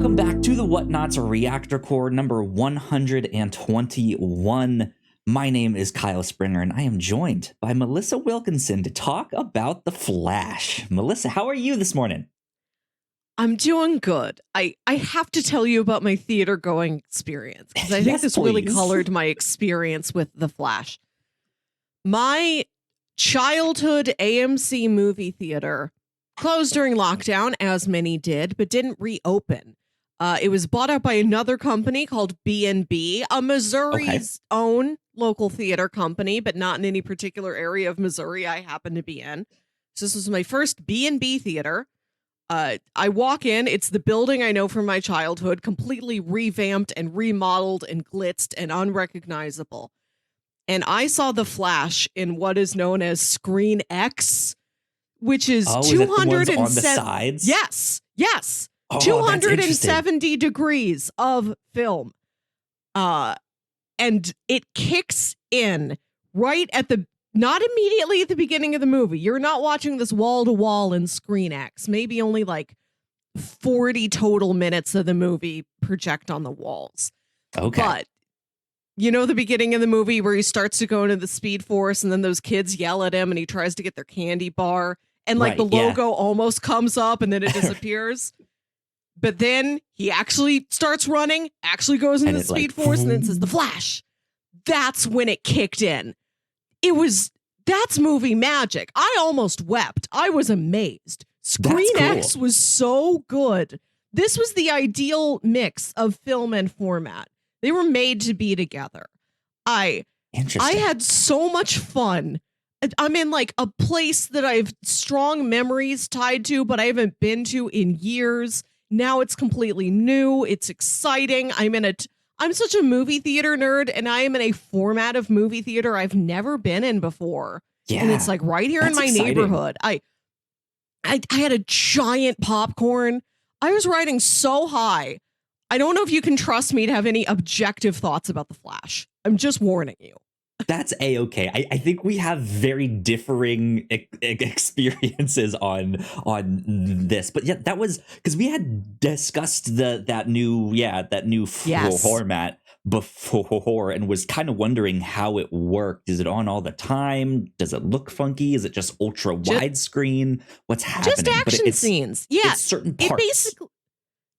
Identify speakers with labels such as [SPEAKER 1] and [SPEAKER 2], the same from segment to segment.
[SPEAKER 1] Welcome back to the Whatnots Reactor Core number 121. My name is Kyle Springer, and I am joined by Melissa Wilkinson to talk about The Flash. Melissa, how are you this morning?
[SPEAKER 2] I'm doing good. I have to tell you about my theater going experience, because I think this really colored my experience with The Flash. My childhood AMC movie theater closed during lockdown, as many did, but didn't reopen. It was bought out by another company called B&B, a Missouri's own local theater company, but not in any particular area of Missouri I happen to be in. So this was my first B&B theater. I walk in, it's the building I know from my childhood, completely revamped and remodeled and glitzed and unrecognizable. And I saw The Flash in what is known as Screen X, which is 270
[SPEAKER 1] on the sides.
[SPEAKER 2] Yes. 270 degrees of film. And it kicks in right at the not immediately at the beginning of the movie. You're not watching this wall to wall in Screen X. Maybe only like 40 total minutes of the movie project on the walls.
[SPEAKER 1] Okay.
[SPEAKER 2] But you know the beginning of the movie where he starts to go into the speed force and then those kids yell at him and he tries to get their candy bar and like the logo almost comes up and then it disappears. But then he actually starts running, actually goes into the speed force and then says The Flash. That's when it kicked in. That's movie magic. I almost wept. I was amazed. Screen X was so good. This was the ideal mix of film and format. They were made to be together. I had so much fun. I'm in like a place that I have strong memories tied to, but I haven't been to in years. Now it's completely new. It's exciting. I'm such a movie theater nerd, and I am in a format of movie theater I've never been in before. Yeah, and it's like right here in my neighborhood. I had a giant popcorn. I was riding so high. I don't know if you can trust me to have any objective thoughts about The Flash. I'm just warning you.
[SPEAKER 1] That's A-okay. I think we have very differing experiences on this, but yeah, that was because we had discussed that new format before and was kind of wondering how it worked. Is it on all the time? Does it look funky? Is it just ultra widescreen? What's happening?
[SPEAKER 2] Just action scenes. Yeah,
[SPEAKER 1] it's certain parts.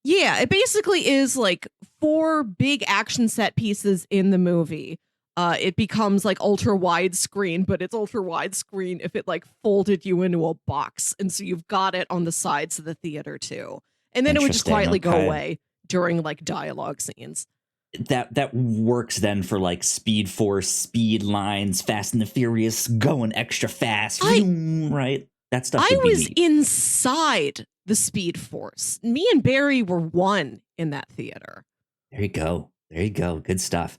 [SPEAKER 2] It basically is like 4 big action set pieces in the movie. It becomes like ultra widescreen, but it's ultra widescreen if it like folded you into a box. And so you've got it on the sides of the theater too. And then it would just quietly go away during like dialogue scenes.
[SPEAKER 1] That works then for like Speed Force, speed lines, Fast and the Furious, going extra fast, right? That stuff.
[SPEAKER 2] I was inside the Speed Force. Me and Barry were one in that theater.
[SPEAKER 1] There you go. Good stuff.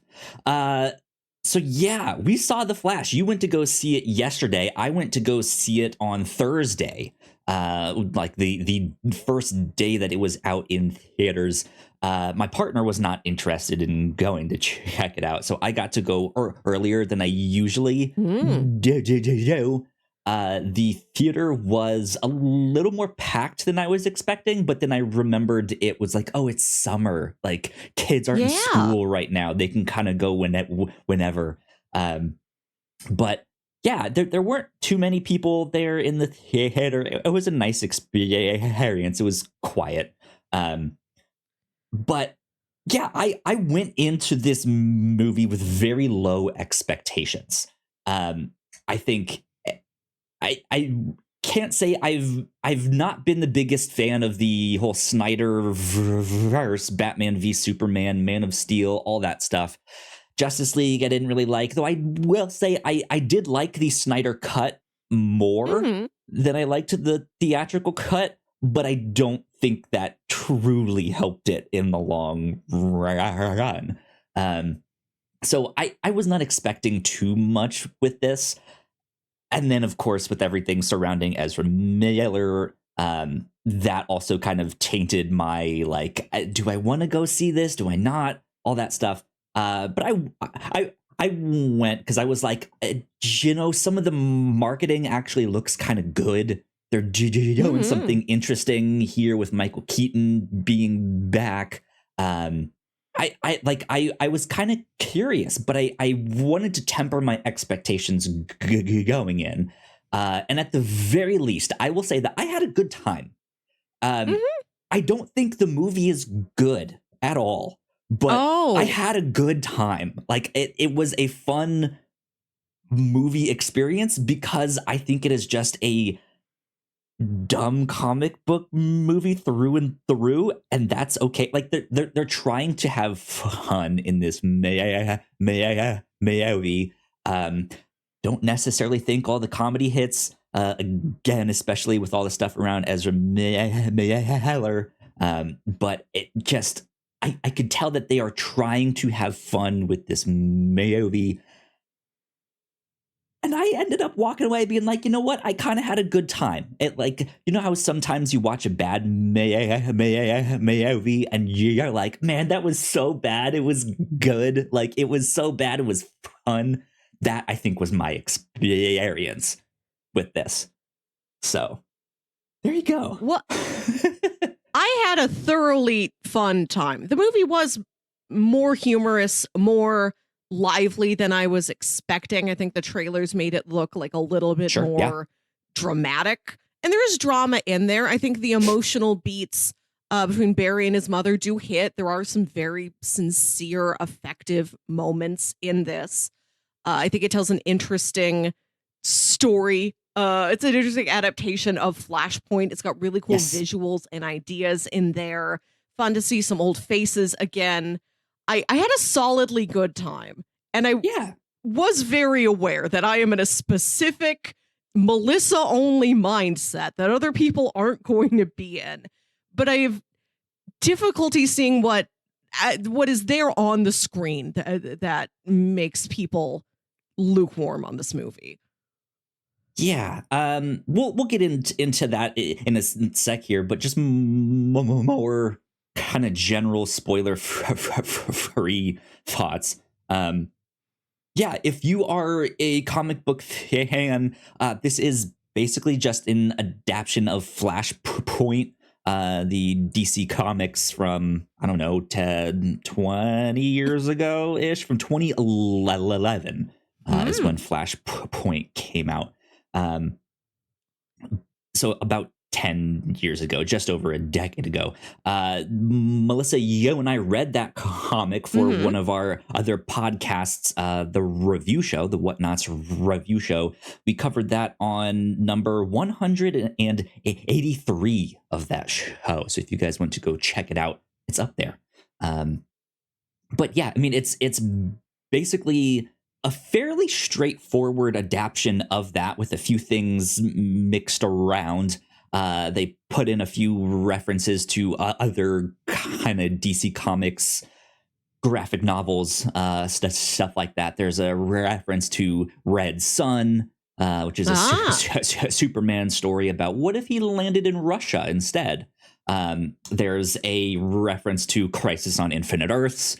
[SPEAKER 1] So yeah, we saw The Flash. You went to go see it yesterday. I went to go see it on Thursday, like the first day that it was out in theaters. My partner was not interested in going to check it out, so I got to go earlier than I usually do. The theater was a little more packed than I was expecting, but then I remembered it was like, oh, it's summer. Like kids aren't in school right now. They can kind of go whenever. But yeah, there weren't too many people there in the theater. It was a nice experience. It was quiet. But yeah, I went into this movie with very low expectations. I think I can't say I've not been the biggest fan of the whole Snyder-verse, Batman v Superman, Man of Steel, all that stuff. Justice League I didn't really like, though I will say I did like the Snyder cut more than I liked the theatrical cut, but I don't think that truly helped it in the long run. So I was not expecting too much with this. And then, of course, with everything surrounding Ezra Miller, that also kind of tainted my, like, do I want to go see this? Do I not? All that stuff. But I went because I was like, some of the marketing actually looks kind of good they're doing something interesting here with Michael Keaton being back. I was kind of curious, but I wanted to temper my expectations going in. And at the very least, I will say that I had a good time. I don't think the movie is good at all, but I had a good time. Like it was a fun movie experience because I think it is just a dumb comic book movie through and through, and that's okay. Like they're trying to have fun in this movie. Don't necessarily think all the comedy hits. Again, especially with all the stuff around Ezra Miller. But it just I could tell that they are trying to have fun with this movie. And I ended up walking away being like, you know what? I kind of had a good time. It like, you know how sometimes you watch a bad movie and you're like, man, that was so bad. It was good. Like it was so bad. It was fun. That I think was my experience with this. So there you go.
[SPEAKER 2] Well, I had a thoroughly fun time. The movie was more humorous, more lively than I was expecting. I think the trailers made it look like a little bit more dramatic. And there is drama in there. I think the emotional beats between Barry and his mother do hit. There are some very sincere, effective moments in this. I think it tells an interesting story. It's an interesting adaptation of Flashpoint. It's got really cool visuals and ideas in there. Fun to see some old faces again. I had a solidly good time. And I was very aware that I am in a specific Melissa-only mindset that other people aren't going to be in. But I have difficulty seeing what is there on the screen that makes people lukewarm on this movie.
[SPEAKER 1] Yeah, we'll get into that in a sec here, but just more kind of general spoiler free thoughts. Yeah, if you are a comic book fan, this is basically just an adaptation of Flashpoint, the DC comics from, I don't know, 10, 20 years ago ish, from 2011 is when Flashpoint came out. So about 10 years ago, just over a decade ago. Melissa, you and I read that comic for one of our other podcasts, the review show, the Whatnots review show. We covered that on number 183 of that show. So if you guys want to go check it out, it's up there. But yeah, I mean, it's basically a fairly straightforward adaptation of that with a few things mixed around. They put in a few references to other kind of DC Comics graphic novels, stuff like that. There's a reference to Red Sun, which is a Superman story about what if he landed in Russia instead. There's a reference to Crisis on Infinite Earths,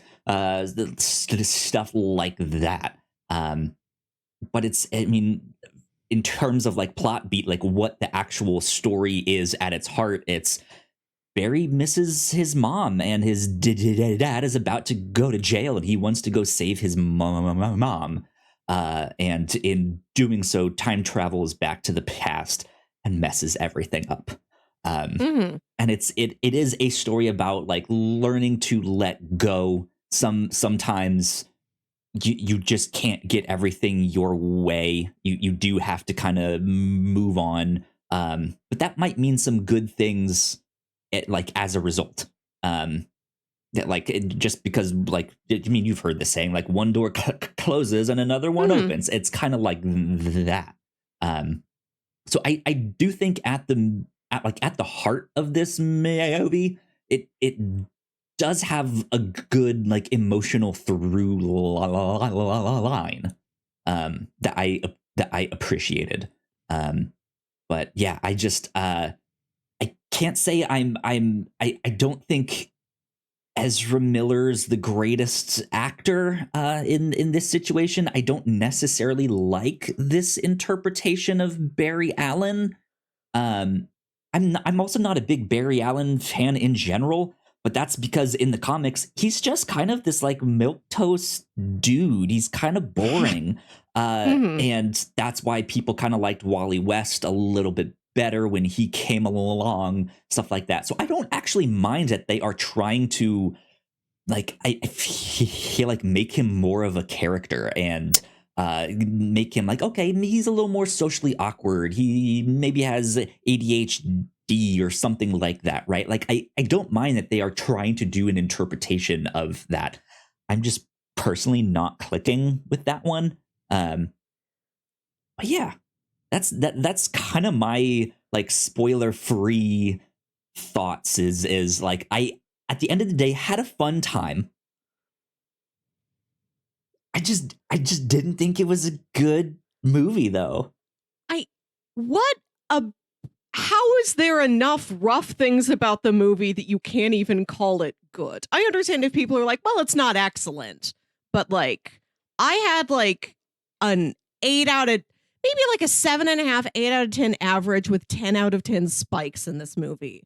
[SPEAKER 1] stuff like that. But it's, I mean, in terms of like plot beat, like what the actual story is at its heart, it's Barry misses his mom and his dad is about to go to jail and he wants to go save his mom. And in doing so, time travels back to the past and messes everything up. And it is a story about like learning to let go. Sometimes you just can't get everything your way. You do have to kind of move on. But that might mean some good things like as a result. That like just because like, I mean, you've heard the saying, like one door closes and another one opens. It's kind of like that. So I do think at the heart of this movie, it does have a good like emotional through line that I appreciated. But yeah, I just I can't say I don't think Ezra Miller's the greatest actor in this situation. I don't necessarily like this interpretation of Barry Allen. Um, I'm also not a big Barry Allen fan in general, but that's because in the comics he's just kind of this like milquetoast dude. He's kind of boring,
[SPEAKER 2] Mhm.
[SPEAKER 1] and that's why people kind of liked Wally West a little bit better when he came along, stuff like that. So I don't actually mind that they are trying to like I feel like make him more of a character and make him like okay, he's a little more socially awkward. He maybe has ADHD or something like that, right? Like I don't mind that they are trying to do an interpretation of that. I'm just personally not clicking with that one. But yeah, that's kind of my like spoiler free thoughts is like I at the end of the day had a fun time. I just didn't think it was a good movie though.
[SPEAKER 2] I what a how is there enough rough things about the movie that you can't even call it good? I understand if people are like, well, it's not excellent, but like, I had like an 8 out of maybe like a 7.5, 8 out of 10 average with 10 out of 10 spikes in this movie.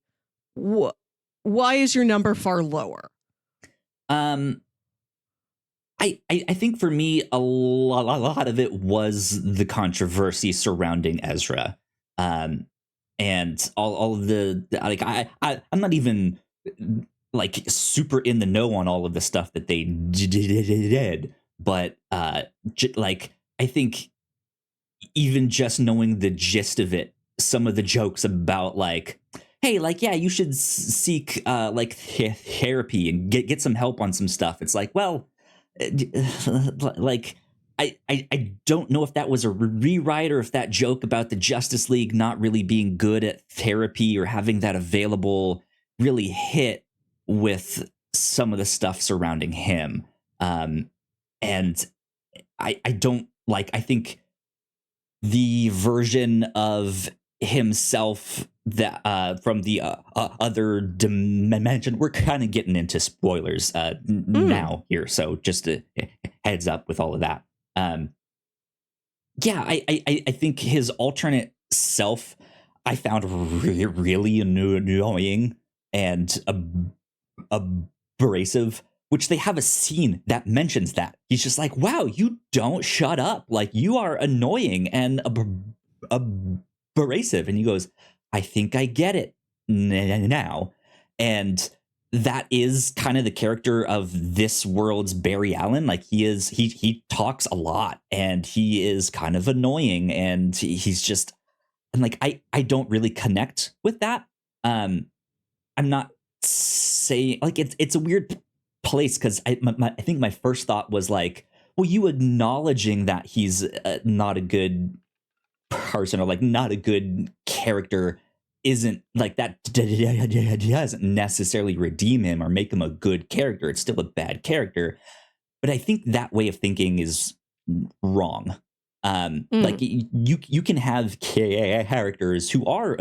[SPEAKER 2] Why is your number far lower?
[SPEAKER 1] Um, I think for me a lot of it was the controversy surrounding Ezra, and all of the like I'm not even like super in the know on all of the stuff that they did, but like I think even just knowing the gist of it, some of the jokes about like, hey, like, yeah, you should seek like therapy and get some help on some stuff. It's like, well, like, I don't know if that was a rewrite or if that joke about the Justice League not really being good at therapy or having that available really hit with some of the stuff surrounding him. And I don't like, I think the version of himself that from the other dimension. We're kind of getting into spoilers now here, so just a heads up with all of that. Yeah, I think his alternate self I found really annoying and abrasive, which they have a scene that mentions that. He's just like, wow, you don't shut up. Like, you are annoying and abrasive. And he goes, I think I get it now. And that is kind of the character of this world's Barry Allen. Like, he talks a lot and he is kind of annoying and he's just, and like, I don't really connect with that. I'm not saying like it's a weird place because I think my first thought was like, well, you acknowledging that he's not a good person or like not a good character isn't like that doesn't necessarily redeem him or make him a good character. It's still a bad character, but I think that way of thinking is wrong. Like you can have characters who are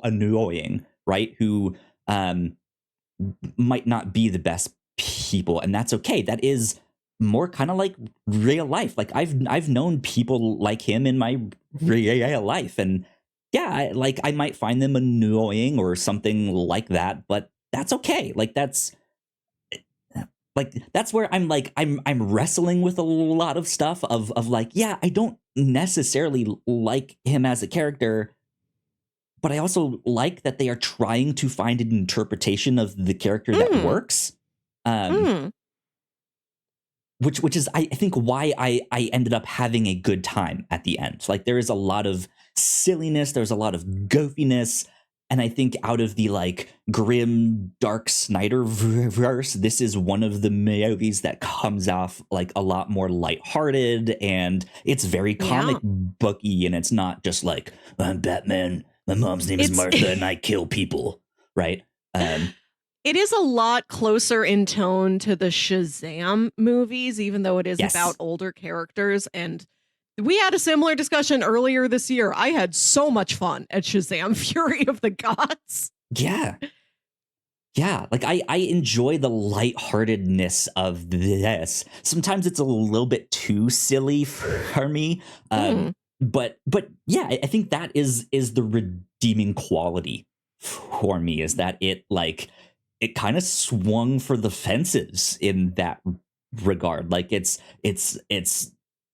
[SPEAKER 1] annoying, right? Who might not be the best people, and that's okay. That is more kind of like real life. Like I've known people like him in my real life, and yeah, like I might find them annoying or something like that, but that's okay. Like that's where I'm like I'm wrestling with a lot of stuff of like, yeah, I don't necessarily like him as a character, but I also like that they are trying to find an interpretation of the character that works. Which is I think why I ended up having a good time at the end. Like, there is a lot of silliness, there's a lot of goofiness, and I think out of the like grim dark Snyder verse, this is one of the movies that comes off like a lot more lighthearted, and it's very comic booky, and it's not just like, I'm Batman, my mom's name is Martha and I kill people, right?
[SPEAKER 2] It is a lot closer in tone to the Shazam movies, even though it is about older characters. And we had a similar discussion earlier this year. I had so much fun at Shazam Fury of the Gods.
[SPEAKER 1] Yeah. Yeah, like I enjoy the lightheartedness of this. Sometimes it's a little bit too silly for me. but yeah, I think that is the redeeming quality for me, is that it kind of swung for the fences in that regard. Like it's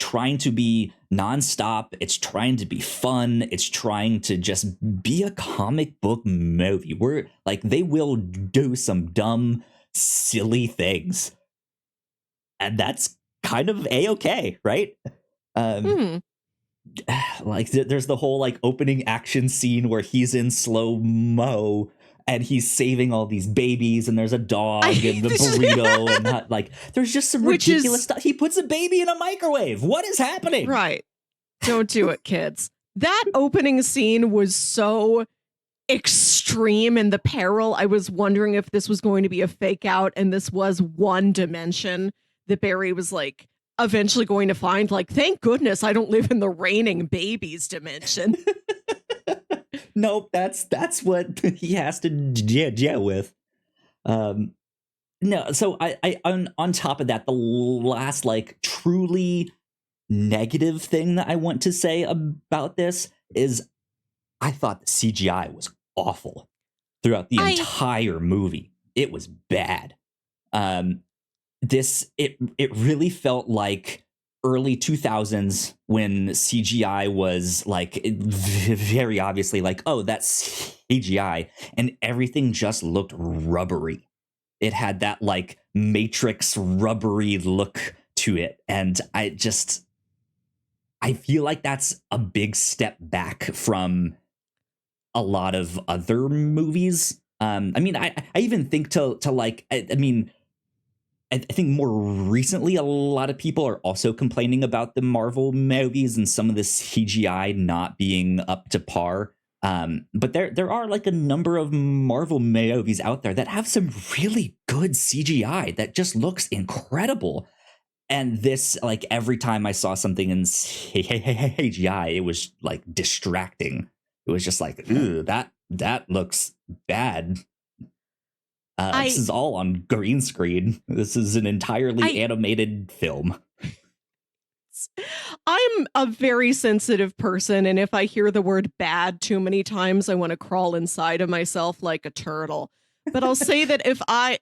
[SPEAKER 1] trying to be nonstop, it's trying to be fun, it's trying to just be a comic book movie. Where like they will do some dumb, silly things, and that's kind of a-okay, right? Um,
[SPEAKER 2] Hmm.
[SPEAKER 1] like there's the whole like opening action scene where he's in slow mo and he's saving all these babies, and there's a dog and the burrito and not, like there's just some
[SPEAKER 2] Which
[SPEAKER 1] ridiculous
[SPEAKER 2] is
[SPEAKER 1] stuff. He puts a baby in a microwave. What is happening?
[SPEAKER 2] right. Don't do it, kids. That opening scene was so extreme in the peril. I was wondering if this was going to be a fake out and this was one dimension that Barry was like eventually going to find. Like, thank goodness I don't live in the raining babies dimension.
[SPEAKER 1] Nope, that's what he has to deal with. No, so I on top of that, the last like truly negative thing that I want to say about this is I thought the CGI was awful throughout the entire movie. It was bad. It really felt like early 2000s when CGI was like very obviously like, oh, that's CGI, and everything just looked rubbery. It had that like Matrix rubbery look to it, and I feel like that's a big step back from a lot of other movies. I mean, I even think to like, I mean, I think more recently, a lot of people are also complaining about the Marvel movies and some of the CGI not being up to par. But there are like a number of Marvel movies out there that have some really good CGI that just looks incredible. And this, like every time I saw something in CGI, it was like distracting. It was just like, ooh, that looks bad. This is all on green screen. This is an entirely animated film.
[SPEAKER 2] I'm a very sensitive person, and if I hear the word bad too many times, I want to crawl inside of myself like a turtle. But I'll say that if I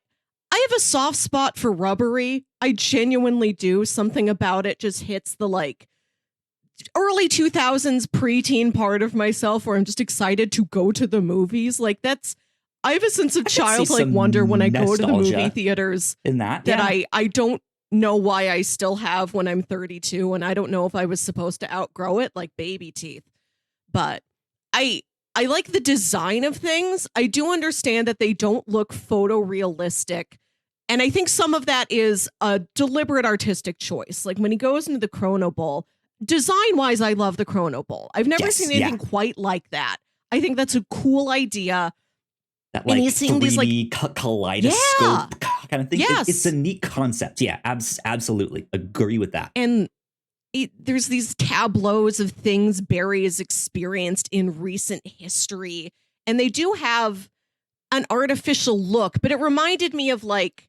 [SPEAKER 2] have a soft spot for rubbery, I genuinely do. Something about it just hits the like early 2000s preteen part of myself where I'm just excited to go to the movies. Like I have a sense of childlike wonder when I go to the movie theaters
[SPEAKER 1] in that
[SPEAKER 2] I don't know why I still have when I'm 32, and I don't know if I was supposed to outgrow it like baby teeth. But I like the design of things. I do understand that they don't look photorealistic. And I think some of that is a deliberate artistic choice. Like when he goes into the Chrono Bowl, design-wise, I love the Chrono Bowl. I've never seen anything quite like that. I think that's a cool idea.
[SPEAKER 1] That like 3D kaleidoscope kind of thing.
[SPEAKER 2] Yes.
[SPEAKER 1] It's a neat concept. Yeah, absolutely. Agree with that.
[SPEAKER 2] And there's these tableaus of things Barry has experienced in recent history. And they do have an artificial look, but it reminded me of like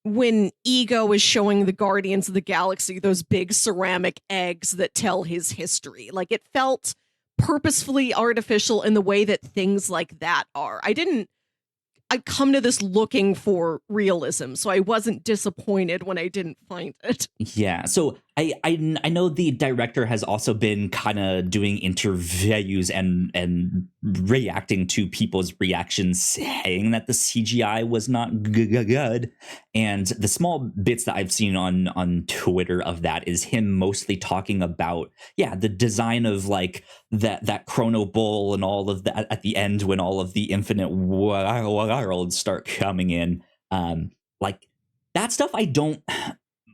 [SPEAKER 2] when Ego is showing the Guardians of the Galaxy those big ceramic eggs that tell his history. Like it felt purposefully artificial in the way that things like that are. I come to this looking for realism, so I wasn't disappointed when I didn't find it.
[SPEAKER 1] Yeah, so I know the director has also been kind of doing interviews and reacting to people's reactions, saying that the CGI was not good. And the small bits that I've seen on Twitter of that is him mostly talking about, the design of like that Chrono Bowl and all of that at the end when all of the infinite worlds start coming in. Like that stuff I don't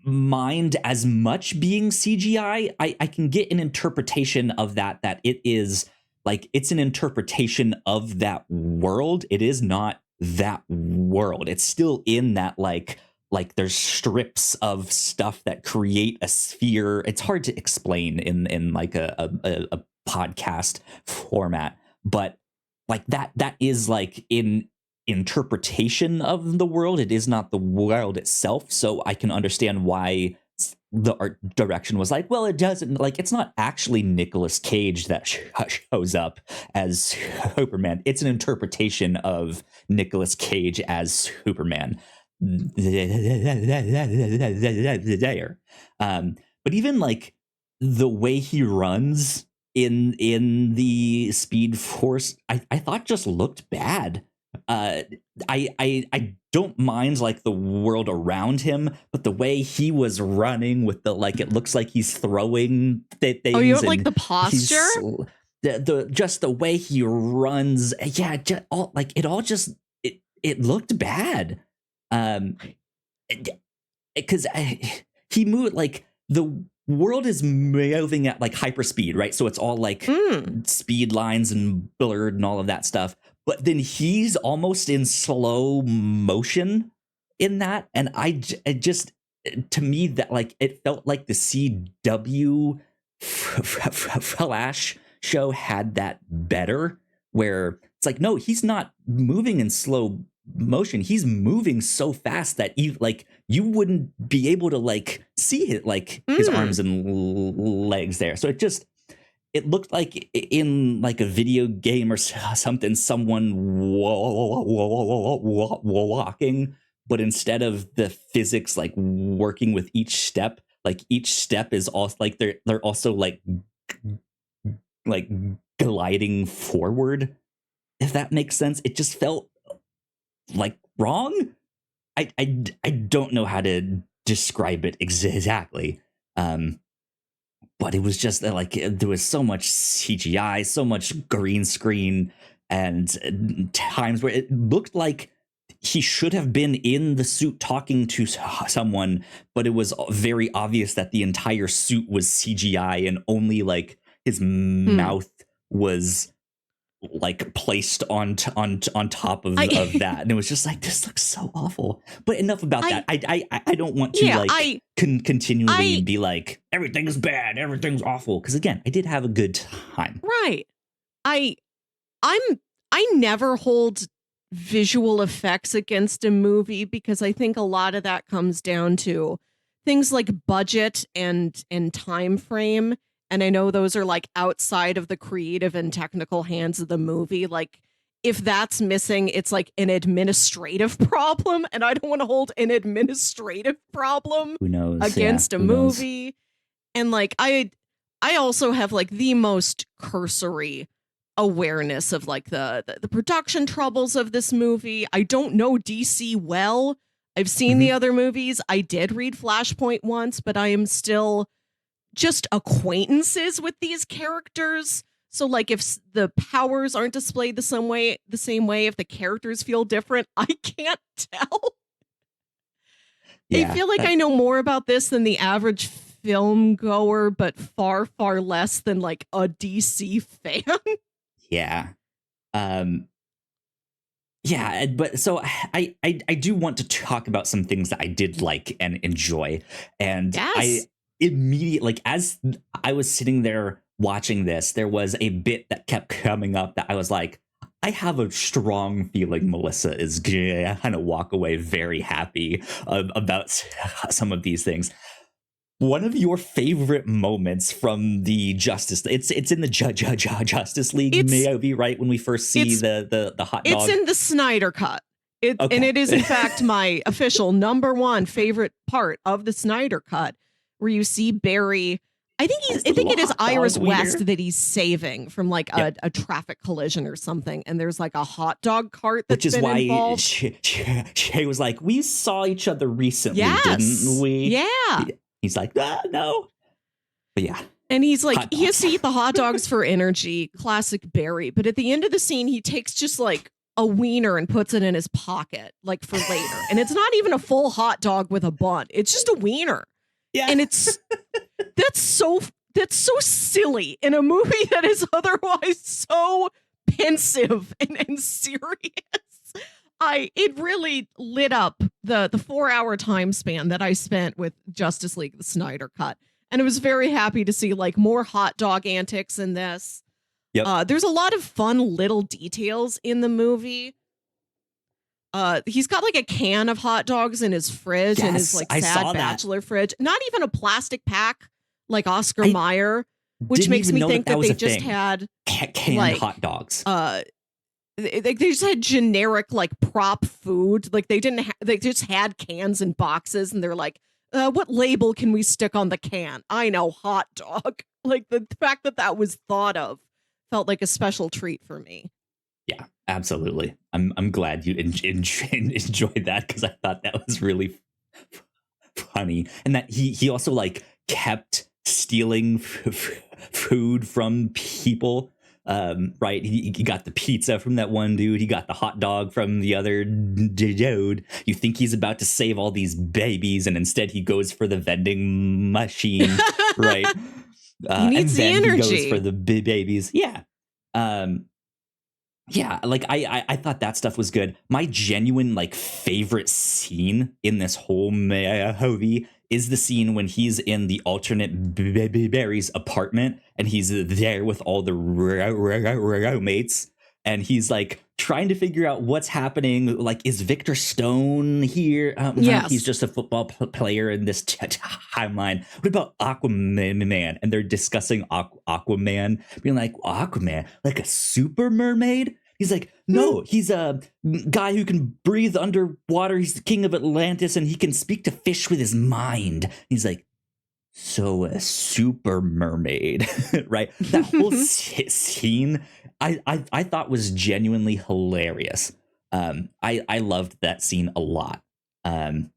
[SPEAKER 1] mind as much being CGI. I can get an interpretation of that it is like it's an interpretation of that world. It is not that world. It's still in that like there's strips of stuff that create a sphere. It's hard to explain in like a podcast format, but like that is like in interpretation of the world. It is not the world itself, so I can understand why the art direction was like, well, it doesn't, like, it's not actually Nicolas Cage that shows up as Superman. It's an interpretation of Nicolas Cage as Superman. There. But even like the way he runs in the Speed Force, I thought just looked bad. I don't mind like the world around him, but the way he was running with the, like, it looks like he's throwing things.
[SPEAKER 2] Oh, you don't like the posture?
[SPEAKER 1] The just the way he runs, yeah, it looked bad. Because he moved, like, the world is moving at like hyper speed, right? So it's all like speed lines and blurred and all of that stuff. But then he's almost in slow motion in that. And it just, to me, that, like, it felt like the CW Flash show had that better, where it's like, no, he's not moving in slow motion. He's moving so fast that you wouldn't be able to like see it, like his arms and legs there. So it looked like in like a video game or something, someone walking, but instead of the physics like working with each step is also like they're also like gliding forward, if that makes sense. It just felt like wrong. I don't know how to describe it exactly. But it was just like there was so much CGI, so much green screen, and times where it looked like he should have been in the suit talking to someone, but it was very obvious that the entire suit was CGI and only like his mouth was like placed on top of that, and it was just like, this looks so awful. But enough about that. I don't want to continually be like, everything's bad, everything's awful, because again, I did have a good time.
[SPEAKER 2] Right. I never hold visual effects against a movie, because I think a lot of that comes down to things like budget and time frame. And I know those are like outside of the creative and technical hands of the movie. Like, if that's missing, it's like an administrative problem. And I don't want to hold an administrative problem against a movie. And like, I also have like the most cursory awareness of like the production troubles of this movie. I don't know DC well. I've seen the other movies. I did read Flashpoint once, but I am still just acquaintances with these characters. So like, if the powers aren't displayed the same way, if the characters feel different, I can't tell. Yeah, I feel like I know more about this than the average film goer, but far, far less than like a DC fan.
[SPEAKER 1] Yeah. Yeah, but so I do want to talk about some things that I did like and enjoy. And I immediately, like, as I was sitting there watching this, there was a bit that kept coming up that I was like, I have a strong feeling Melissa is gonna kind of walk away very happy about some of these things. One of your favorite moments from the it's in the Justice League movie, right? When we first see the hot dog.
[SPEAKER 2] It's in the Snyder Cut. And it is in fact my official number one favorite part of the Snyder Cut, where you see Barry. I think it is Iris West that he's saving from like a traffic collision or something, and there's like a hot dog cart that's been involved.
[SPEAKER 1] She was like, we saw each other recently, didn't we?
[SPEAKER 2] Yeah.
[SPEAKER 1] He's like, no. But yeah.
[SPEAKER 2] And he's like, he has to eat the hot dogs for energy. Classic Barry. But at the end of the scene, he takes just like a wiener and puts it in his pocket, like for later. And it's not even a full hot dog with a bun. It's just a wiener. Yeah. And that's so silly in a movie that is otherwise so pensive and serious. It really lit up the 4-hour time span that I spent with Justice League, the Snyder Cut. And I was very happy to see like more hot dog antics in this. Yep. There's a lot of fun little details in the movie. He's got like a can of hot dogs in his fridge and his like
[SPEAKER 1] I saw
[SPEAKER 2] sad
[SPEAKER 1] that.
[SPEAKER 2] bachelor fridge. Not even a plastic pack like Oscar
[SPEAKER 1] I
[SPEAKER 2] Mayer, which
[SPEAKER 1] didn't
[SPEAKER 2] makes
[SPEAKER 1] even
[SPEAKER 2] me
[SPEAKER 1] know
[SPEAKER 2] think
[SPEAKER 1] that
[SPEAKER 2] that
[SPEAKER 1] was
[SPEAKER 2] they
[SPEAKER 1] a
[SPEAKER 2] just
[SPEAKER 1] thing.
[SPEAKER 2] had
[SPEAKER 1] Canned
[SPEAKER 2] like
[SPEAKER 1] hot dogs.
[SPEAKER 2] they just had generic like prop food. Like they didn't they just had cans and boxes, and they're like, what label can we stick on the can? I know, hot dog. Like the fact that that was thought of felt like a special treat for me.
[SPEAKER 1] Yeah, absolutely. I'm glad you enjoyed that, because I thought that was really funny, and that he also like kept stealing food from people. Right, he got the pizza from that one dude, he got the hot dog from the other dude. You think he's about to save all these babies, and instead he goes for the vending machine. Right.
[SPEAKER 2] He needs
[SPEAKER 1] and then
[SPEAKER 2] the energy.
[SPEAKER 1] he goes for the babies. Yeah. Yeah, like I thought that stuff was good. My genuine like favorite scene in this whole movie is the scene when he's in the alternate Barry's apartment, and he's there with all the roommates, and he's like trying to figure out what's happening. Like, is Victor Stone here? No,
[SPEAKER 2] Yes.
[SPEAKER 1] he's just a football player in this timeline. What about Aquaman? And they're discussing Aquaman, being like, Aquaman, like a super mermaid? He's like, no, he's a guy who can breathe underwater. He's the king of Atlantis, and he can speak to fish with his mind. He's like, so a super mermaid, right? That whole scene, I thought was genuinely hilarious. I loved that scene a lot. That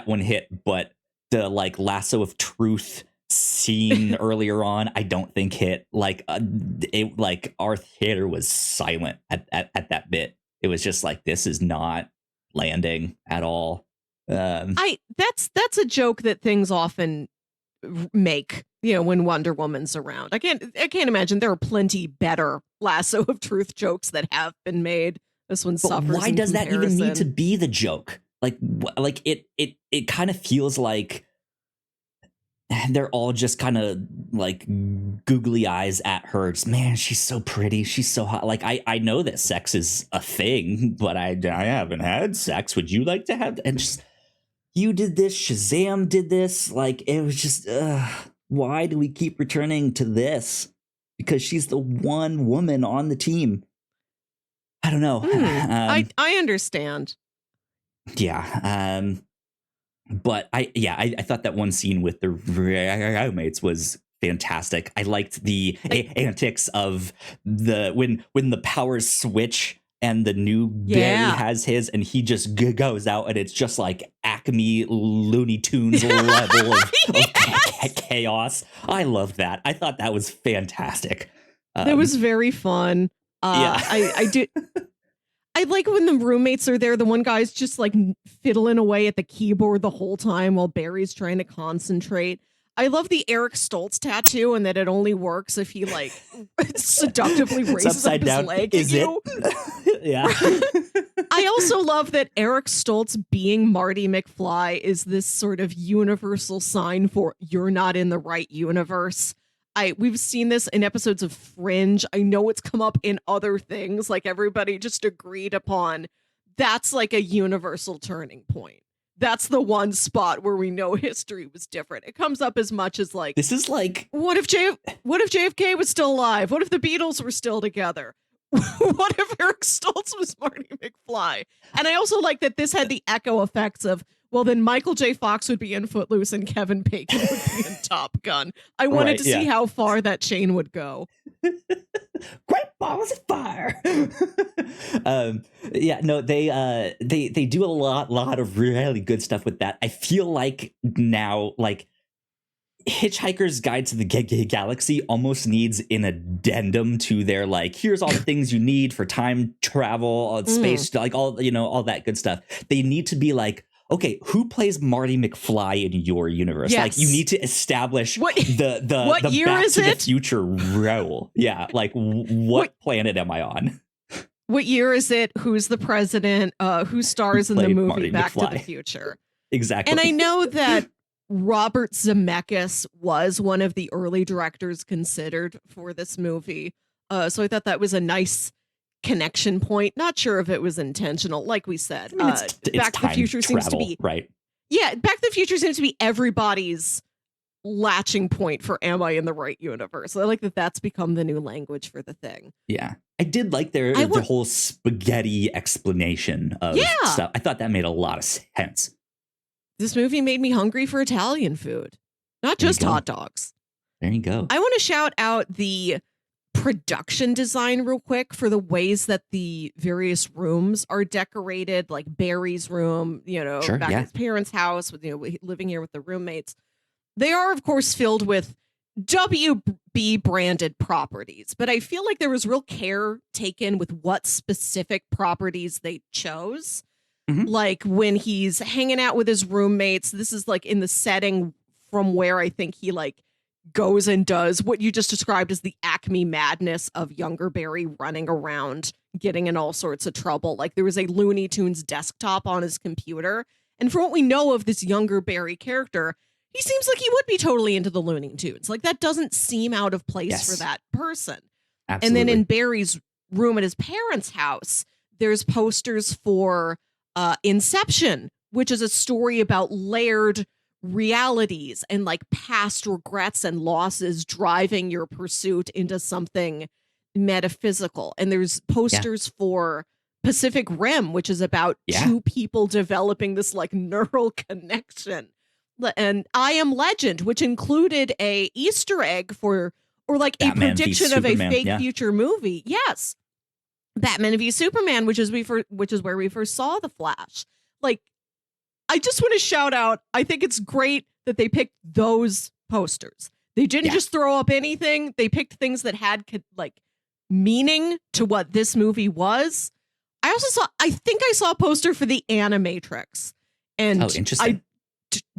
[SPEAKER 1] one hit, but the like lasso of truth scene earlier on, I don't think hit. Like it, like our theater was silent at that bit. It was just like, this is not landing at all.
[SPEAKER 2] That's a joke that things often make, you know, when Wonder Woman's around. I can't imagine there are plenty better lasso of truth jokes that have been made. This one suffers.
[SPEAKER 1] But why does that even need to be the joke? Like it kind of feels like they're all just kind of like googly eyes at her. Just, man, she's so pretty. She's so hot. Like, I know that sex is a thing, but I haven't had sex. Would you like to have? And just, you did this. Shazam did this. Like, it was just, why do we keep returning to this? Because she's the one woman on the team. I don't know.
[SPEAKER 2] I understand.
[SPEAKER 1] Yeah. But I thought that one scene with the roommates was fantastic. I liked the antics of the when the powers switch and the new Barry has his, and he just goes out, and it's just like Acme Looney Tunes level of chaos. I loved that. I thought that was fantastic.
[SPEAKER 2] That was very fun. I did. I like when the roommates are there. The one guy's just like fiddling away at the keyboard the whole time while Barry's trying to concentrate. I love the Eric Stoltz tattoo, and that it only works if he like seductively raises up his leg at you.
[SPEAKER 1] Yeah.
[SPEAKER 2] I also love that Eric Stoltz being Marty McFly is this sort of universal sign for you're not in the right universe. We've seen this in episodes of Fringe. I know it's come up in other things, like everybody just agreed upon. That's like a universal turning point. That's the one spot where we know history was different. It comes up as much as like,
[SPEAKER 1] this is like,
[SPEAKER 2] what if JFK was still alive? What if the Beatles were still together? What if Eric Stoltz was Marty McFly? And I also like that this had the echo effects of, well, then Michael J. Fox would be in Footloose and Kevin Bacon would be in Top Gun. I wanted to see how far that chain would go.
[SPEAKER 1] Great balls of fire. They do a lot of really good stuff with that. I feel like now, like, Hitchhiker's Guide to the Galaxy almost needs an addendum to their, like, here's all the things you need for time travel, space, like all that good stuff. They need to be like, okay, who plays Marty McFly in your universe?
[SPEAKER 2] Yes.
[SPEAKER 1] Like, you need to establish
[SPEAKER 2] what
[SPEAKER 1] the
[SPEAKER 2] year
[SPEAKER 1] Back
[SPEAKER 2] is
[SPEAKER 1] to
[SPEAKER 2] it?
[SPEAKER 1] the Future role. Yeah, like what planet am I on?
[SPEAKER 2] What year is it? Who's the president? Who stars in the movie
[SPEAKER 1] Marty
[SPEAKER 2] Back
[SPEAKER 1] McFly.
[SPEAKER 2] to the Future?
[SPEAKER 1] Exactly.
[SPEAKER 2] And I know that Robert Zemeckis was one of the early directors considered for this movie. So I thought that was a nice connection point. Not sure if it was intentional. Like we said,
[SPEAKER 1] I mean, it's
[SPEAKER 2] Back to the Future
[SPEAKER 1] travel,
[SPEAKER 2] seems to be
[SPEAKER 1] right.
[SPEAKER 2] Yeah, Back to the Future seems to be everybody's latching point for am I in the right universe. I like that that's become the new language for the thing.
[SPEAKER 1] Yeah. I did like the whole spaghetti explanation of stuff. I thought that made a lot of sense.
[SPEAKER 2] This movie made me hungry for Italian food, not just hot dogs.
[SPEAKER 1] There you go.
[SPEAKER 2] I want to shout out the production design real quick for the ways that the various rooms are decorated, like Barry's room, back at his parents' house with, living here with the roommates. They are, of course, filled with WB branded properties, but I feel like there was real care taken with what specific properties they chose. Mm-hmm. Like when he's hanging out with his roommates, this is like in the setting from where I think he like goes and does what you just described as the Acme madness of younger Barry running around, getting in all sorts of trouble. Like there was a Looney Tunes desktop on his computer. And from what we know of this younger Barry character, he seems like he would be totally into the Looney Tunes. Like that doesn't seem out of place for that person. Absolutely. And then in Barry's room at his parents' house, there's posters for Inception, which is a story about layered realities and like past regrets and losses driving your pursuit into something metaphysical. And there's posters for Pacific Rim, which is about two people developing this like neural connection. And I Am Legend, which included a Easter egg or like Batman a prediction of a fake future movie. Yes. Batman v Superman, which is where we first saw the Flash. Like, I just want to shout out, I think it's great that they picked those posters. They didn't just throw up anything. They picked things that had like meaning to what this movie was. I think I saw a poster for the Animatrix. And
[SPEAKER 1] interesting.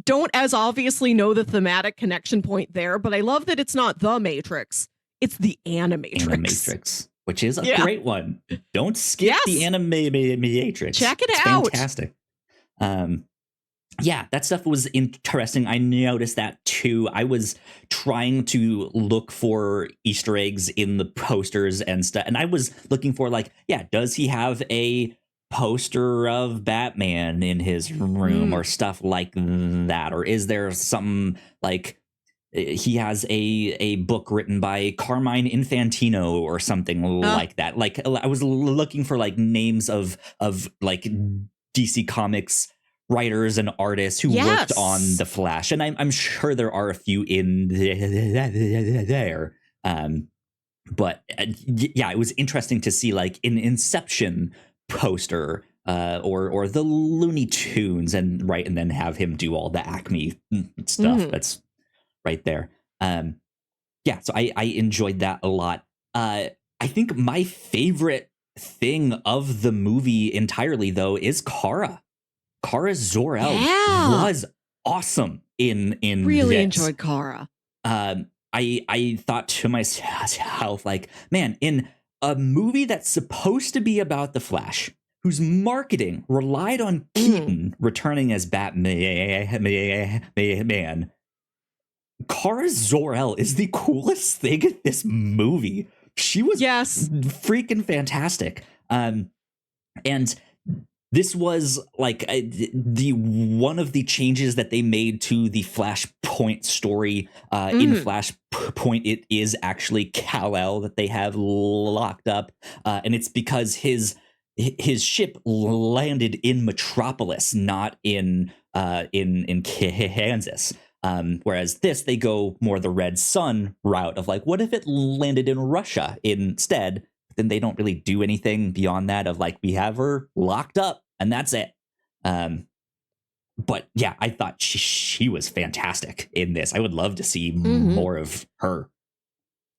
[SPEAKER 2] Don't as obviously know the thematic connection point there, but I love that it's not the Matrix. It's the Animatrix.
[SPEAKER 1] Which is a great one. Don't skip the Animatrix.
[SPEAKER 2] Check it
[SPEAKER 1] out. Fantastic. That stuff was interesting. I noticed that too. I was trying to look for Easter eggs in the posters and stuff. And I was looking for does he have a poster of Batman in his room or stuff like that? Or is there something like he has a book written by Carmine Infantino or something like that? Like I was looking for like names of like DC Comics writers and artists who worked on the Flash, and I'm sure there are a few in there. But it was interesting to see like an Inception poster or the Looney Tunes and then have him do all the Acme stuff that's right there. So I enjoyed that a lot. I think my favorite thing of the movie entirely though is Kara Zor-El was awesome in
[SPEAKER 2] really
[SPEAKER 1] this.
[SPEAKER 2] Enjoyed Kara.
[SPEAKER 1] I thought to myself, like, man, in a movie that's supposed to be about the Flash, whose marketing relied on Keaton returning as Batman, Kara Zor-El is the coolest thing in this movie. She was freaking fantastic. And this was like the one of the changes that they made to the Flashpoint story. In Flashpoint, it is actually Kal-El that they have locked up, and it's because his ship landed in Metropolis, not in Kansas. Whereas they go more the Red Sun route of like, what if it landed in Russia instead? Then they don't really do anything beyond that of like, we have her locked up and that's it. But yeah, I thought she was fantastic in this. I would love to see more of her.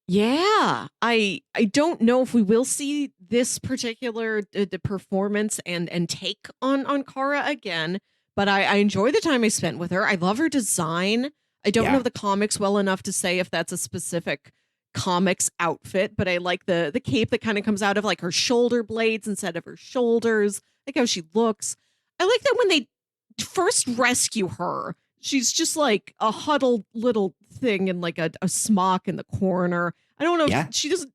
[SPEAKER 2] Yeah, I don't know if we will see this particular performance and take on Kara again, but I enjoy the time I spent with her. I love her design. I don't know the comics well enough to say if that's a specific comics outfit, but I like the cape that kind of comes out of like her shoulder blades instead of her shoulders. I like how she looks. I like that when they first rescue her, she's just like a huddled little thing in like a smock in the corner. I don't know if
[SPEAKER 1] Yeah.
[SPEAKER 2] she doesn't.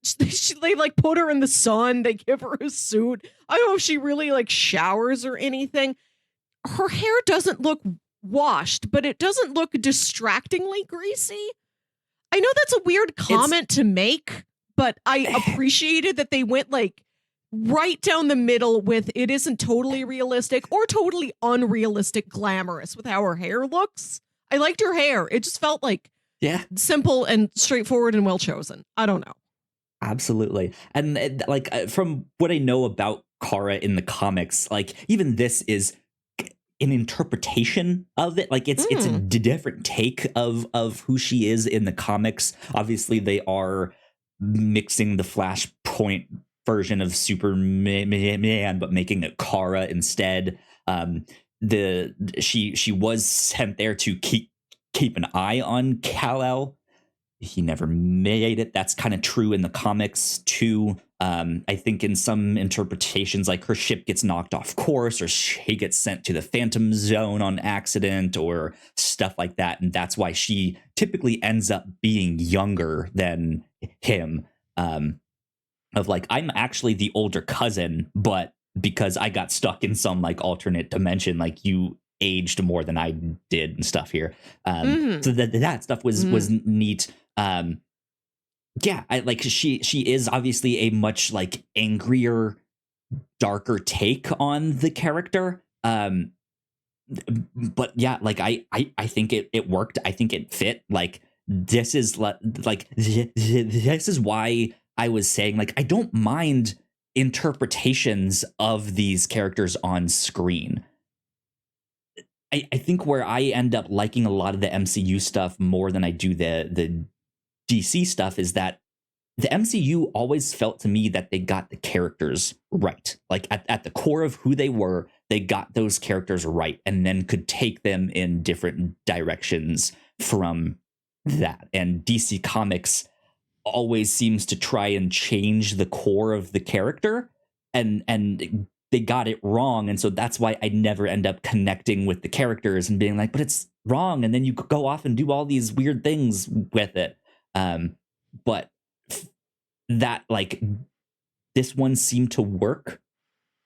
[SPEAKER 2] They like put her in the sun. They give her a suit. I don't know if she really like showers or anything. Her hair doesn't look washed, but it doesn't look distractingly greasy. I know that's a weird comment to make, but I appreciated that they went like right down the middle with it isn't totally realistic or totally unrealistic glamorous with how her hair looks. I liked her hair. It just felt like simple and straightforward and well chosen. I don't know.
[SPEAKER 1] Absolutely. And like from what I know about Kara in the comics, like even this is an interpretation of it. Like it's a different take of who she is in the comics. Obviously they are mixing the Flashpoint version of Superman but making it Kara instead. She was sent there to keep an eye on Kal-El. He never made it. That's kind of true in the comics too. I think in some interpretations, like her ship gets knocked off course, or she gets sent to the Phantom Zone on accident, or stuff like that, and that's why she typically ends up being younger than him. Of like, I'm actually the older cousin, but because I got stuck in some like alternate dimension, like you aged more than I did and stuff here. So that stuff was neat. I like she is obviously a much like angrier, darker take on the character. But yeah, like I think it worked. I think it fit. Like this is this is why I was saying like I don't mind interpretations of these characters on screen. I think where I end up liking a lot of the MCU stuff more than I do the DC stuff is that the MCU always felt to me that they got the characters right. Like at the core of who they were, they got those characters right and then could take them in different directions from that. And DC Comics always seems to try and change the core of the character, and they got it wrong. And so that's why I never end up connecting with the characters and being like, but it's wrong. And then you go off and do all these weird things with it. But that like this one seemed to work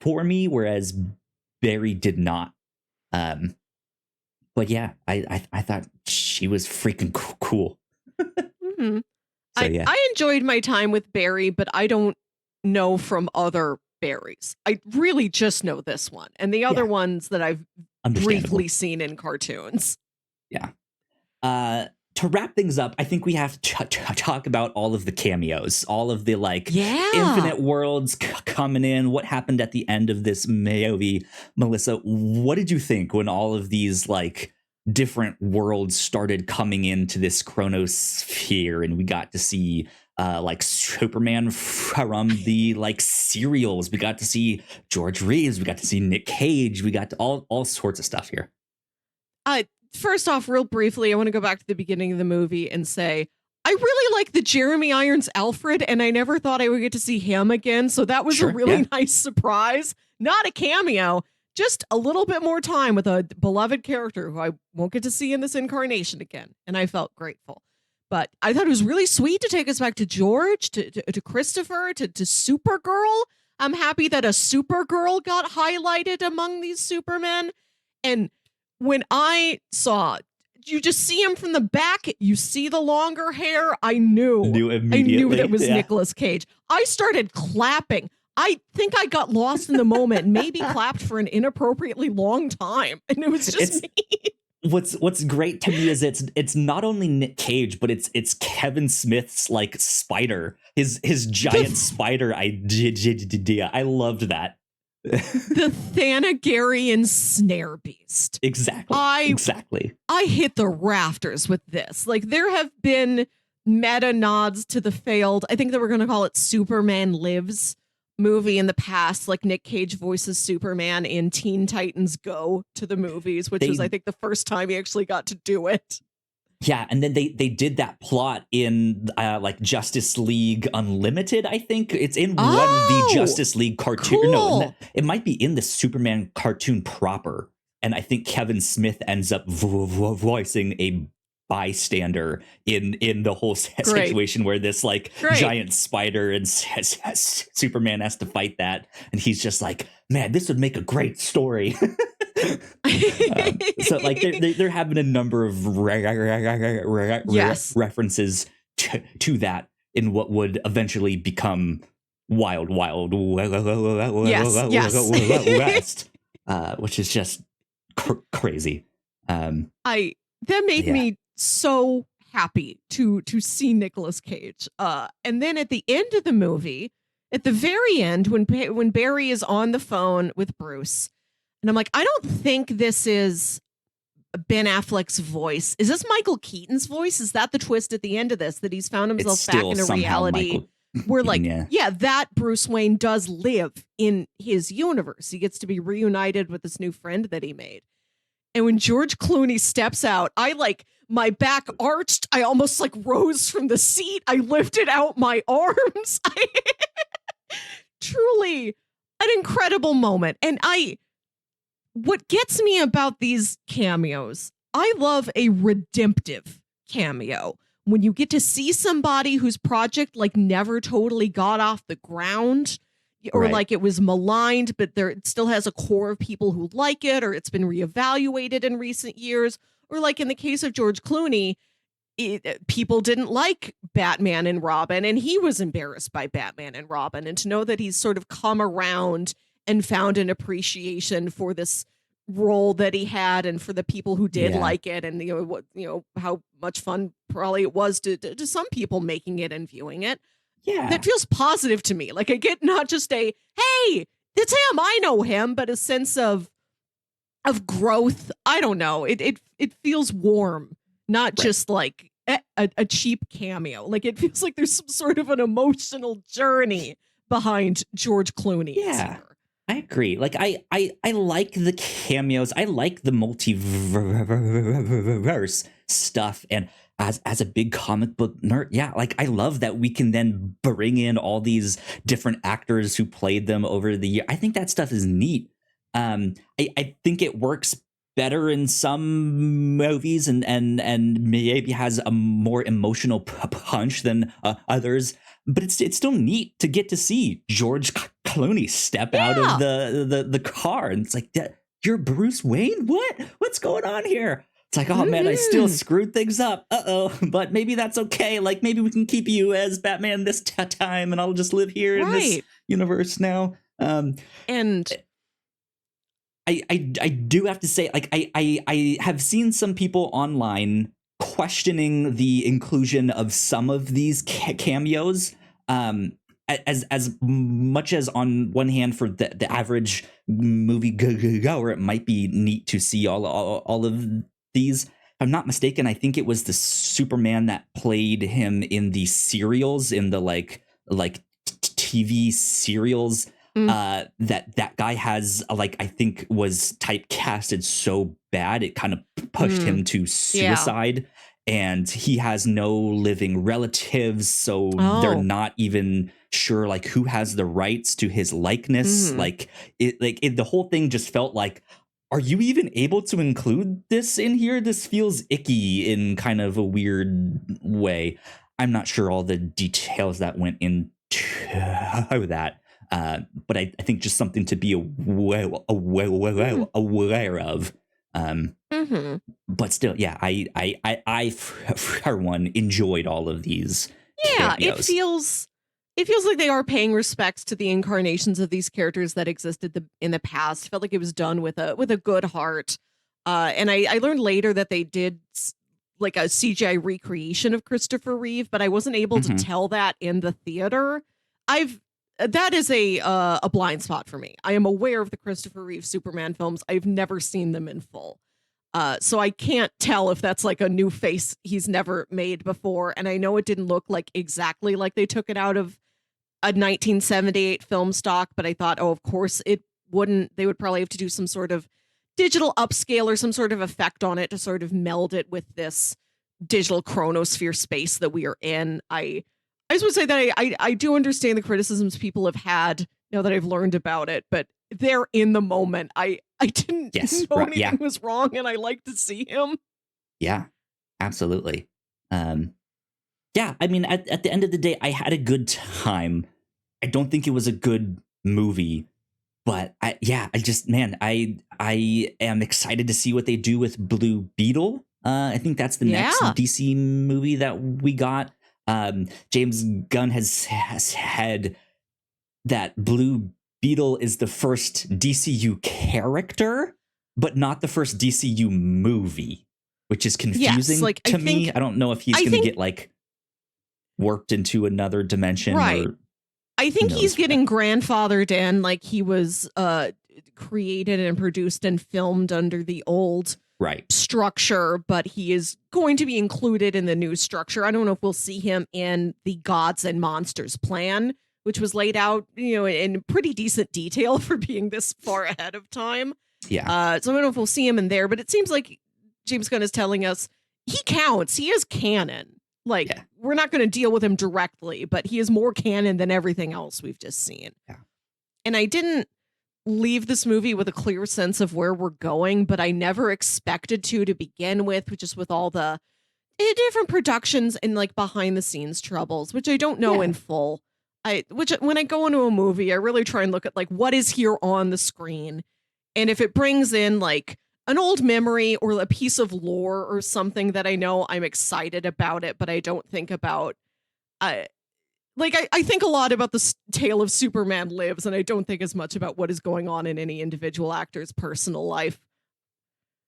[SPEAKER 1] for me, whereas Barry did not. But yeah, I thought she was freaking cool.
[SPEAKER 2] Mm-hmm. So, yeah. I enjoyed my time with Barry, but I don't know from other Barrys. I really just know this one and the other ones that I've briefly seen in cartoons.
[SPEAKER 1] Yeah. To wrap things up, I think we have to talk about all of the cameos, all of the like infinite worlds coming in. What happened at the end of this movie? Melissa, what did you think when all of these like different worlds started coming into this chronosphere and we got to see like Superman from the like serials? We got to see George Reeves. We got to see Nick Cage. We got to all sorts of stuff here.
[SPEAKER 2] First off, real briefly, I want to go back to the beginning of the movie and say, I really like the Jeremy Irons Alfred, and I never thought I would get to see him again. So that was a really nice surprise. Not a cameo, just a little bit more time with a beloved character who I won't get to see in this incarnation again. And I felt grateful. But I thought it was really sweet to take us back to George, to Christopher, to Supergirl. I'm happy that a Supergirl got highlighted among these Supermen. And when I saw, you just see him from the back, you see the longer hair, I knew that it was Nicolas Cage. I started clapping. I think I got lost in the moment, maybe clapped for an inappropriately long time. And it was just me.
[SPEAKER 1] What's great to me is it's not only Nick Cage, but it's Kevin Smith's like spider, his giant spider idea. I loved that.
[SPEAKER 2] The Thanagarian snare beast.
[SPEAKER 1] Exactly. I
[SPEAKER 2] hit the rafters with this. Like there have been meta nods to the failed, I think that we're going to call it Superman Lives movie in the past. Like Nick Cage voices Superman in Teen Titans Go to the movies, which was I think the first time he actually got to do it.
[SPEAKER 1] Yeah, and then they did that plot in like Justice League Unlimited, I think. It's in one of the Justice League cartoon. Cool. No, it might be in the Superman cartoon proper. And I think Kevin Smith ends up voicing a bystander in the whole situation where this like giant spider and Superman has to fight that, and he's just like, man, this would make a great story. So like they're having a number of references to that in what would eventually become Wild West, which is just crazy.
[SPEAKER 2] That made me so happy to see Nicolas Cage. And then at the end of the movie, at the very end, when Barry is on the phone with Bruce, and I'm like, I don't think this is Ben Affleck's voice. Is this Michael Keaton's voice? Is that the twist at the end of this, that he's found himself back in a reality where like, that Bruce Wayne does live in his universe. He gets to be reunited with this new friend that he made. And when George Clooney steps out, my back arched. I almost like rose from the seat. I lifted out my arms. Truly an incredible moment. And what gets me about these cameos, I love a redemptive cameo. When you get to see somebody whose project like never totally got off the ground, or like it was maligned, but it still has a core of people who like it, or it's been reevaluated in recent years, or like in the case of George Clooney, people didn't like Batman and Robin, and he was embarrassed by Batman and Robin, and to know that he's sort of come around and found an appreciation for this role that he had and for the people who did like it, and how much fun probably it was to some people making it and viewing it. Yeah, that feels positive to me. Like I get not just a, hey, it's him, I know him, but a sense of growth. I don't know. It feels warm, not just like a cheap cameo. Like it feels like there's some sort of an emotional journey behind George Clooney.
[SPEAKER 1] Yeah, I agree. Like I like the cameos. I like the multiverse stuff, and as a big comic book nerd, like I love that we can then bring in all these different actors who played them over the year. I think that stuff is neat. I think it works better in some movies and maybe has a more emotional punch than others. But it's still neat to get to see George Clooney step out of the car, and it's like, you're Bruce Wayne? What's going on here? It's like, oh man, I still screwed things up. But maybe that's okay. Like maybe we can keep you as Batman this time, and I'll just live here in this universe now.
[SPEAKER 2] And
[SPEAKER 1] I do have to say, like I have seen some people online questioning the inclusion of some of these cameos. As much as on one hand, for the average movie goer, it might be neat to see all of these. If I'm not mistaken, I think it was the Superman that played him in the serials, in the like TV serials. That guy has I think was typecasted so bad it kind of pushed him to suicide, and he has no living relatives, so they're not even sure like who has the rights to his likeness. The whole thing just felt like, are you even able to include this in here? This feels icky in kind of a weird way. I'm not sure all the details that went into that. But I think just something to be aware of. But still, I for one enjoyed all of these.
[SPEAKER 2] Yeah,
[SPEAKER 1] cameos.
[SPEAKER 2] it feels like they are paying respects to the incarnations of these characters that existed in the past. Felt like it was done with a good heart. And I learned later that they did like a CGI recreation of Christopher Reeve, but I wasn't able to tell that in the theater. That is a blind spot for me. I am aware of the Christopher Reeve Superman films. I've never seen them in full. So I can't tell if that's like a new face he's never made before. And I know it didn't look like exactly like they took it out of a 1978 film stock, but I thought, of course it wouldn't. They would probably have to do some sort of digital upscale or some sort of effect on it to sort of meld it with this digital chronosphere space that we are in. I just would say that I do understand the criticisms people have had now that I've learned about it, but they're in the moment. I didn't know anything was wrong, and I like to see him.
[SPEAKER 1] Yeah. Absolutely. Yeah, I mean, at the end of the day, I had a good time. I don't think it was a good movie, but I am excited to see what they do with Blue Beetle. I think that's the next
[SPEAKER 2] Yeah.
[SPEAKER 1] DC movie that we got. James Gunn has said that Blue Beetle is the first DCU character, but not the first DCU movie, which is confusing
[SPEAKER 2] Yes, like
[SPEAKER 1] to me. I don't know if he's
[SPEAKER 2] I
[SPEAKER 1] going to
[SPEAKER 2] think
[SPEAKER 1] get like warped into another dimension,
[SPEAKER 2] right.
[SPEAKER 1] or
[SPEAKER 2] I
[SPEAKER 1] who
[SPEAKER 2] think he's
[SPEAKER 1] knows what.
[SPEAKER 2] getting grandfathered in, like he was created and produced and filmed under the old
[SPEAKER 1] Right.
[SPEAKER 2] structure, but he is going to be included in the new structure. I don't know if we'll see him in the Gods and Monsters plan, which was laid out, in pretty decent detail for being this far ahead of time.
[SPEAKER 1] Yeah.
[SPEAKER 2] So I don't know if we'll see him in there, but it seems like James Gunn is telling us he counts. He is canon. Like,
[SPEAKER 1] Yeah.
[SPEAKER 2] we're not going to deal with him directly, but he is more canon than everything else we've just seen.
[SPEAKER 1] Yeah.
[SPEAKER 2] And I didn't leave this movie with a clear sense of where we're going, but I never expected to begin with, which is with all the different productions and like behind the scenes troubles, which I don't know in full. When I go into a movie, I really try and look at like what is here on the screen. And if it brings in like an old memory or a piece of lore or something that I know, I'm excited about it, but I don't think about I think a lot about the tale of Superman Lives, and I don't think as much about what is going on in any individual actor's personal life.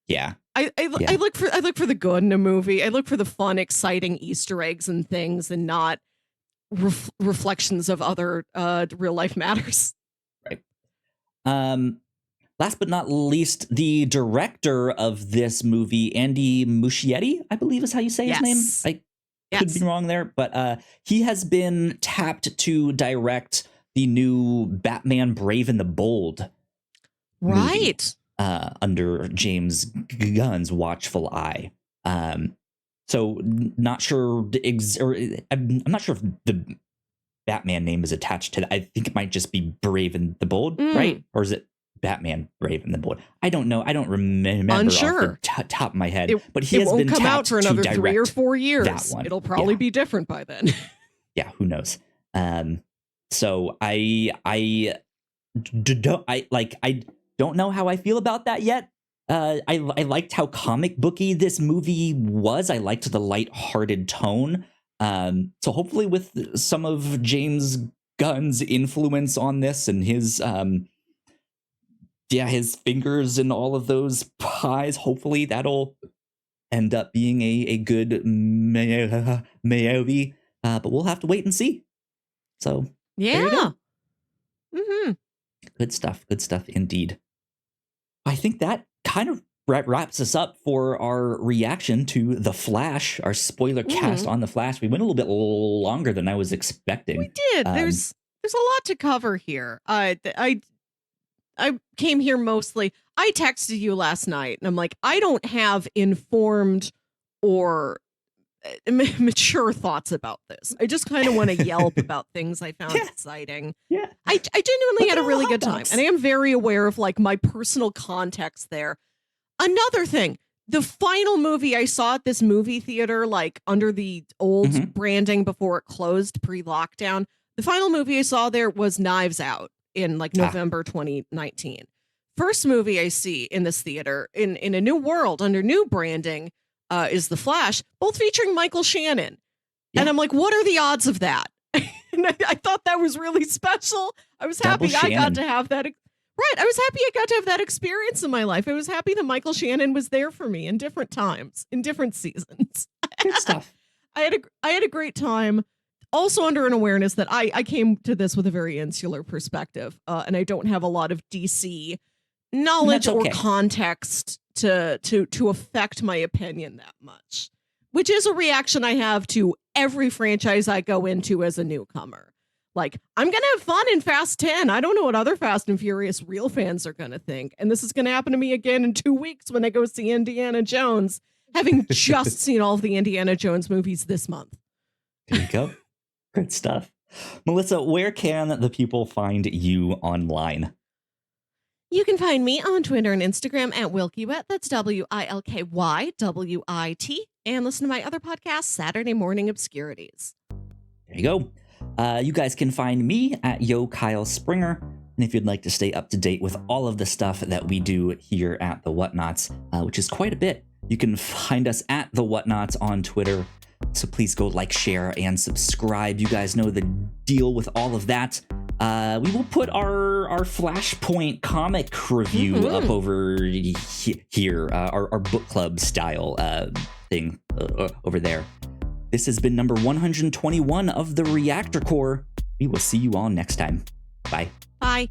[SPEAKER 1] Yeah.
[SPEAKER 2] I look for the good in a movie. I look for the fun, exciting Easter eggs and things, and not reflections of other real life matters.
[SPEAKER 1] Right. Last but not least, the director of this movie, Andy Muschietti, I believe is how you say his name. I could be wrong there, but he has been tapped to direct the new Batman Brave and the Bold movie, under James Gunn's watchful eye. So not sure, I'm not sure if the Batman name is attached to that. I think it might just be Brave and the Bold, right? Or is it Batman Brave and the Bold? I don't know. I don't remember off the top of my head. But he has been
[SPEAKER 2] come out
[SPEAKER 1] tapped
[SPEAKER 2] for another
[SPEAKER 1] to
[SPEAKER 2] 3 or 4 years.
[SPEAKER 1] That one.
[SPEAKER 2] It'll probably be different by then.
[SPEAKER 1] Yeah, who knows? So I don't know how I feel about that yet. I liked how comic booky this movie was. I liked the lighthearted tone. So hopefully with some of James Gunn's influence on this and his his fingers in all of those pies, hopefully that'll end up being a good movie. But we'll have to wait and see. So
[SPEAKER 2] yeah.
[SPEAKER 1] Good stuff indeed. I think that kind of wraps us up for our reaction to The Flash, our spoiler cast on The Flash. We went a little bit longer than I was expecting.
[SPEAKER 2] We did. There's a lot to cover here. I came here mostly. I texted you last night and I'm like, I don't have informed or mature thoughts about this. I just kind of want to yelp about things I found exciting.
[SPEAKER 1] Yeah.
[SPEAKER 2] I genuinely had a really good time. And I am very aware of like my personal context there. Another thing, the final movie I saw at this movie theater, like under the old branding before it closed pre-lockdown, the final movie I saw there was Knives Out in like November 2019. First movie I see in this theater in a new world under new branding is The Flash, both featuring Michael Shannon. Yeah. And I'm like, what are the odds of that? And I thought that was really special. I was happy I got to have that. Right. I was happy I got to have that experience in my life. I was happy that Michael Shannon was there for me in different times, in different seasons.
[SPEAKER 1] Good stuff.
[SPEAKER 2] I had a great time. Also under an awareness that I came to this with a very insular perspective, and I don't have a lot of DC knowledge or context to affect my opinion that much, which is a reaction I have to every franchise I go into as a newcomer. Like, I'm going to have fun in Fast 10. I don't know what other Fast and Furious real fans are going to think. And this is going to happen to me again in 2 weeks when I go see Indiana Jones, having just seen all of the Indiana Jones movies this month.
[SPEAKER 1] There you go. Good stuff. Melissa, where can the people find you online?
[SPEAKER 2] You can find me on Twitter and Instagram at WilkyWit. That's WilkyWit. And listen to my other podcast, Saturday Morning Obscurities.
[SPEAKER 1] There you go. You guys can find me at Yo Kyle Springer. And if you'd like to stay up to date with all of the stuff that we do here at The Whatnots, which is quite a bit, you can find us at The Whatnots on Twitter. So please go like, share, and subscribe. You guys know the deal with all of that. We will put our Flashpoint comic review up over here, our book club style thing over there. This has been number 121 of the Reactor Core. We will see you all next time. Bye.
[SPEAKER 2] Bye.